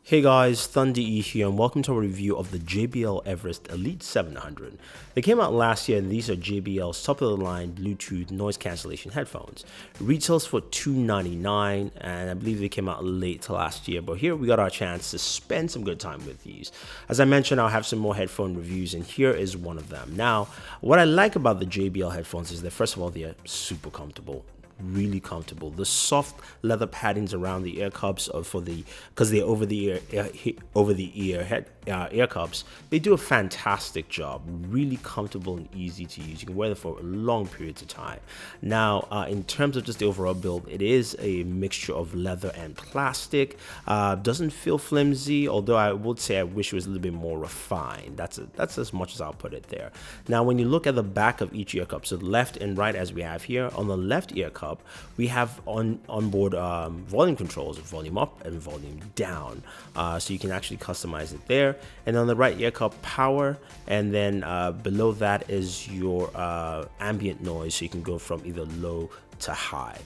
Hey guys, Thunder E here and welcome to a review of the JBL Everest Elite 700. They came out last year and these are JBL's top of the line Bluetooth noise cancellation headphones. It retails for $299 and I believe they came out late last year, but here we got our chance to spend some good time with these. As I mentioned, I'll have some more headphone reviews and here is one of them. Now, what I like about the JBL headphones is that first of all, they're super comfortable. Really comfortable. The soft leather paddings around the ear cups because they're over the ear cups, they do a fantastic job. Really comfortable and easy to use. You can wear them for long periods of time. Now, in terms of just the overall build, it is a mixture of leather and plastic. Doesn't feel flimsy, although I would say I wish it was a little bit more refined. That's as much as I'll put it there. Now, when you look at the back of each ear cup, so left and right as we have here, on the left ear cup, we have onboard volume controls, volume up and volume down, so you can actually customize it there. And on the right ear cup, power, and then below that is your ambient noise, so you can go from either low to high.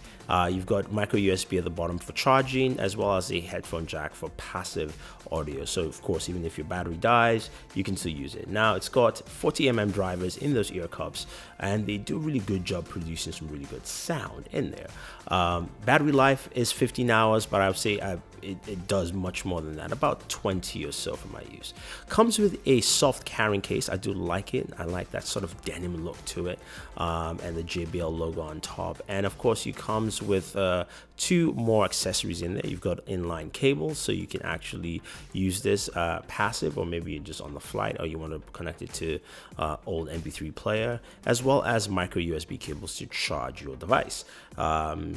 You've got micro USB at the bottom for charging, as well as a headphone jack for passive audio. So of course, even if your battery dies, you can still use it. Now it's got 40mm drivers in those ear cups, and they do a really good job producing some really good sound in there. Battery life is 15 hours, but I would say it does much more than that, about 20 or so for my use. Comes with a soft carrying case. I do like it. I like that sort of denim look to it, and the JBL logo on top. And of course, it comes with two more accessories in there. You've got inline cables, so you can actually use this passive, or maybe you're just on the flight, or you want to connect it to old MP3 player, as well as micro USB cables to charge your device.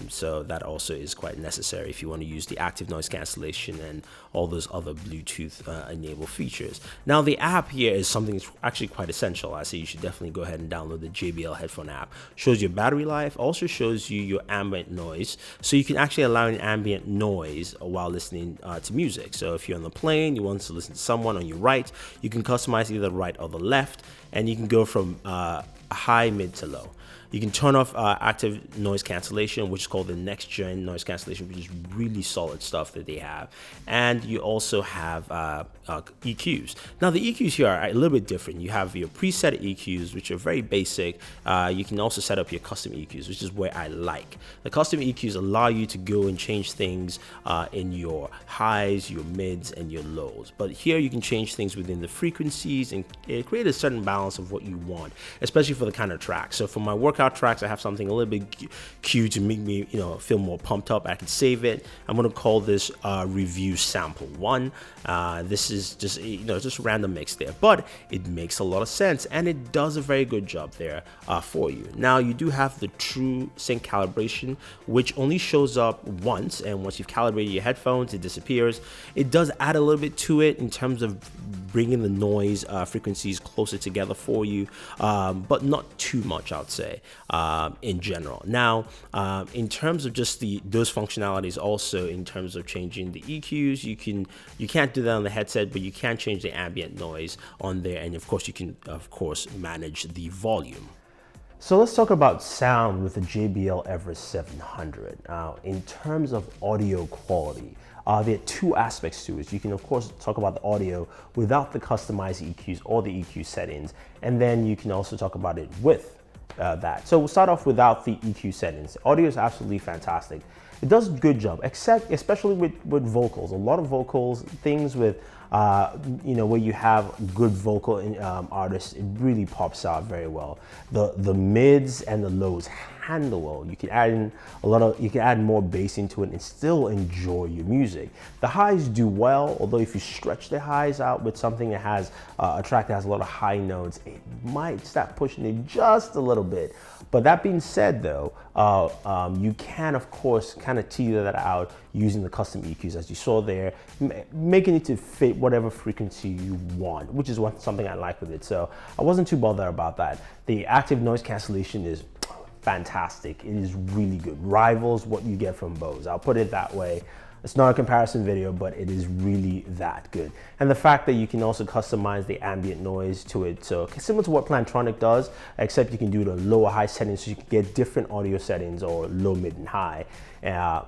So that also is quite necessary if you want to use the active noise cancellation and all those other Bluetooth enabled features. Now the app here is something that's actually quite essential. I say you should definitely go ahead and download the JBL headphone app. Shows your battery life, also shows you your ambient noise, so you can actually allow an ambient noise while listening to music. So if you're on the plane, you want to listen to someone on your right, you can customize either the right or the left, and you can go from high, mid to low. You can turn off active noise cancellation, which is called the next gen noise cancellation, which is really solid stuff that they have. And you also have EQs. Now the EQs here are a little bit different. You have your preset EQs, which are very basic. You can also set up your custom EQs, which is where I like. The custom EQs allow you to go and change things in your highs, your mids, and your lows. But here you can change things within the frequencies and create a certain balance of what you want, especially for the kind of track. So for my workout tracks, I have something a little bit cute to make me, feel more pumped up. I can save it. I'm going to call this review sample 1. This is just just random mix there, but it makes a lot of sense and it does a very good job there for you. Now you do have the true sync calibration, which only shows up once, and once you've calibrated your headphones, it disappears. It does add a little bit to it in terms of bringing the noise frequencies closer together for you, but not too much, I would say, in general. Now, in terms of just those functionalities, also in terms of changing the EQs, you can't do that on the headset, but you can change the ambient noise on there, and of course you can manage the volume. So let's talk about sound with the JBL Everest 700. Now, in terms of audio quality, there are two aspects to it. You can of course talk about the audio without the customized EQs or the EQ settings, and then you can also talk about it with that. So we'll start off without the EQ settings. Audio is absolutely fantastic. It does a good job, especially with vocals. A lot of vocals, things with where you have good vocal artists, it really pops out very well. The mids and the lows handle well. You can add in you can add more bass into it and still enjoy your music. The highs do well, although if you stretch the highs out with something that has a track that has a lot of high notes, it might start pushing it just a little bit. But that being said though, you can of course kind of teeter that out using the custom EQs as you saw there, making it to fit whatever frequency you want, which is something I like with it. So I wasn't too bothered about that. The active noise cancellation is fantastic. It is really good. Rivals what you get from Bose. I'll put it that way. It's not a comparison video, but it is really that good. And the fact that you can also customize the ambient noise to it, so similar to what Plantronic does, except you can do the low or high settings, so you can get different audio settings, or low, mid, and high.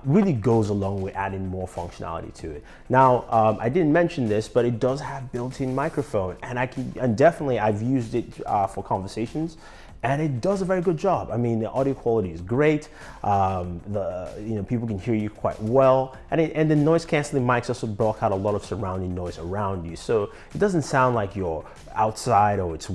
Really goes along with adding more functionality to it. Now, I didn't mention this, but it does have built-in microphone, and definitely I've used it for conversations, and it does a very good job. I mean, the audio quality is great. People can hear you quite well, and the noise canceling mics also block out a lot of surrounding noise around you, so it doesn't sound like you're outside or it's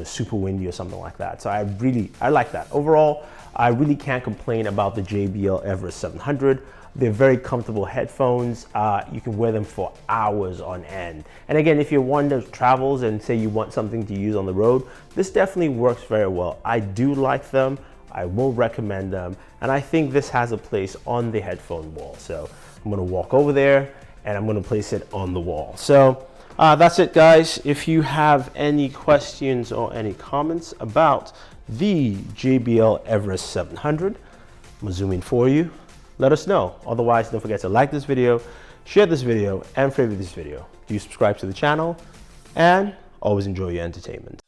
super windy or something like that. So I like that. Overall, I really can't complain about the JBL Everest 700. They're very comfortable headphones. You can wear them for hours on end. And again, if you're one that travels and say you want something to use on the road, this definitely works very well. I do like them. I will recommend them. And I think this has a place on the headphone wall. So I'm gonna walk over there and I'm gonna place it on the wall. So that's it, guys. If you have any questions or any comments about the JBL Everest 700, I'm gonna zoom in for you. Let us know. Otherwise, don't forget to like this video, share this video, and favorite this video. Do subscribe to the channel, and always enjoy your entertainment.